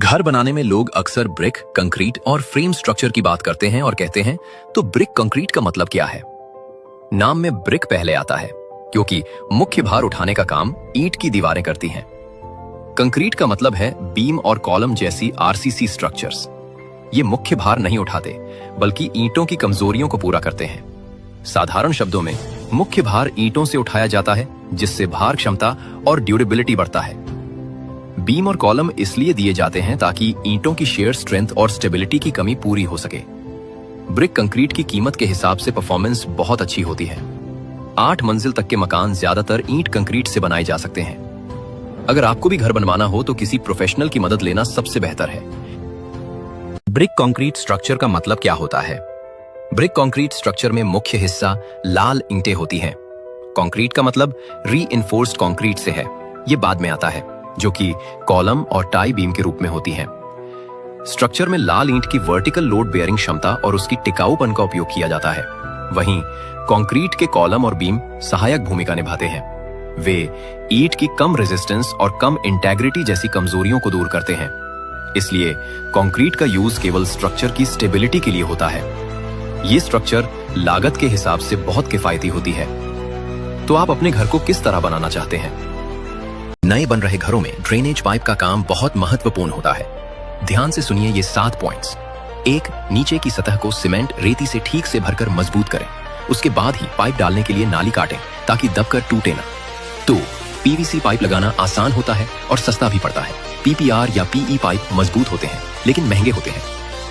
घर बनाने में लोग अक्सर ब्रिक, कंक्रीट और फ्रेम स्ट्रक्चर की बात करते हैं और कहते हैं तो ब्रिक कंक्रीट का मतलब क्या है। नाम में ब्रिक पहले आता है क्योंकि मुख्य भार उठाने का काम ईंट की दीवारें करती हैं। कंक्रीट का मतलब है बीम और कॉलम जैसी आरसीसी स्ट्रक्चर्स। ये मुख्य भार नहीं उठाते बल्कि ईंटों की कमजोरियों को पूरा करते हैं। साधारण शब्दों में मुख्य भार ईंटों से उठाया जाता है जिससे भार क्षमता और ड्यूरेबिलिटी बढ़ता है। बीम और कॉलम इसलिए दिए जाते हैं ताकि ईंटों की शेयर स्ट्रेंथ और स्टेबिलिटी की कमी पूरी हो सके। ब्रिक कंक्रीट की कीमत के हिसाब से परफॉर्मेंस बहुत अच्छी होती है। 8 मंजिल तक के मकान ज्यादातर ईंट कंक्रीट से बनाए जा सकते हैं। अगर आपको भी घर बनवाना हो तो किसी प्रोफेशनल की मदद लेना सबसे बेहतर है। ब्रिक कंक्रीट स्ट्रक्चर का मतलब क्या होता है? ब्रिक कंक्रीट स्ट्रक्चर में मुख्य हिस्सा लाल ईंटें होती हैं। कंक्रीट का मतलब रीइंफोर्स्ड कंक्रीट से है, ये बाद में आता है, जो कि कॉलम और टाई बीम के रूप में होती हैं। स्ट्रक्चर में लाल ईंट की वर्टिकल लोड बेयरिंग क्षमता और उसकी टिकाऊपन का उपयोग किया जाता है। वहीं कंक्रीट के कॉलम और बीम सहायक भूमिका निभाते हैं। वे ईंट की कम रेजिस्टेंस और कम इंटेग्रिटी जैसी कमजोरियों को दूर करते हैं। इसलिए कंक्रीट का यूज केवल स्ट्रक्चर की स्टेबिलिटी के लिए होता है। ये स्ट्रक्चर लागत के हिसाब से बहुत किफायती होती है। तो आप अपने घर को किस तरह बनाना चाहते हैं? नए बन रहे घरों में ड्रेनेज पाइप का काम बहुत महत्वपूर्ण होता है। ध्यान से सुनिए ये 7 पॉइंट्स। 1. नीचे की सतह को सीमेंट रेती से ठीक से भरकर मजबूत करें। उसके बाद ही पाइप डालने के लिए नाली काटें ताकि दबकर टूटे ना। 2. पीवीसी पाइप लगाना आसान होता है और सस्ता भी पड़ता है। पीपीआर या पीई पाइप मजबूत होते हैं लेकिन महंगे होते हैं।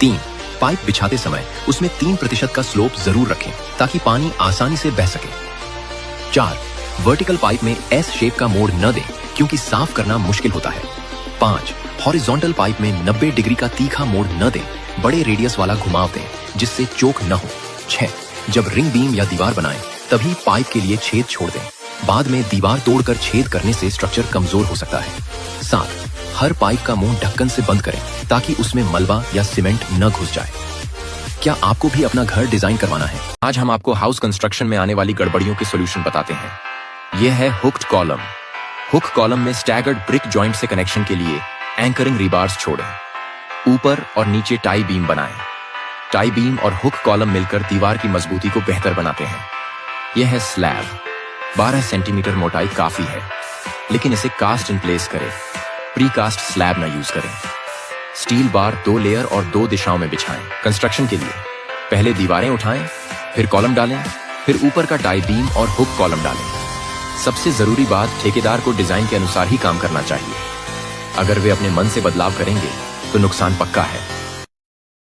3. पाइप बिछाते समय उसमें 3% का स्लोप जरूर रखें ताकि पानी आसानी से बह सके। 4. वर्टिकल पाइप में एस शेप का मोड़ न दें क्योंकि साफ करना मुश्किल होता है। 5. हॉरिजॉन्टल पाइप में 90 डिग्री का तीखा मोड़ न दें, बड़े रेडियस वाला घुमाव दें जिससे चोक न हो। 6. जब रिंग बीम या दीवार बनाएं तभी पाइप के लिए छेद छोड़ दें। बाद में दीवार तोड़कर छेद करने से स्ट्रक्चर कमजोर हो सकता है। 7. हर पाइप का मुंह ढक्कन से बंद करें ताकि उसमें मलबा या सीमेंट न घुस जाए। क्या आपको भी अपना घर डिजाइन करवाना है? आज हम आपको हाउस कंस्ट्रक्शन में आने वाली गड़बड़ियों के सॉल्यूशन बताते हैं। यह है हुक्ड कॉलम। हुक कॉलम में स्टैगर्ड ब्रिक जॉइंट से कनेक्शन के लिए एंकरिंग रीबार्स छोड़ें। ऊपर और नीचे टाई बीम बनाएं। टाई बीम और हुक कॉलम मिलकर दीवार की मजबूती को बेहतर बनाते हैं। यह है स्लैब। 12 सेंटीमीटर मोटाई काफी है, लेकिन इसे कास्ट इन प्लेस करें। प्री कास्ट स्लैब न यूज करें। स्टील बार 2 लेयर और 2 दिशाओं में बिछाएं। कंस्ट्रक्शन के लिए पहले दीवारें उठाएं, फिर कॉलम डालें, फिर ऊपर का टाई बीम और हुक कॉलम डालें। सबसे जरूरी बात, ठेकेदार को डिजाइन के अनुसार ही काम करना चाहिए। अगर वे अपने मन से बदलाव करेंगे तो नुकसान पक्का है।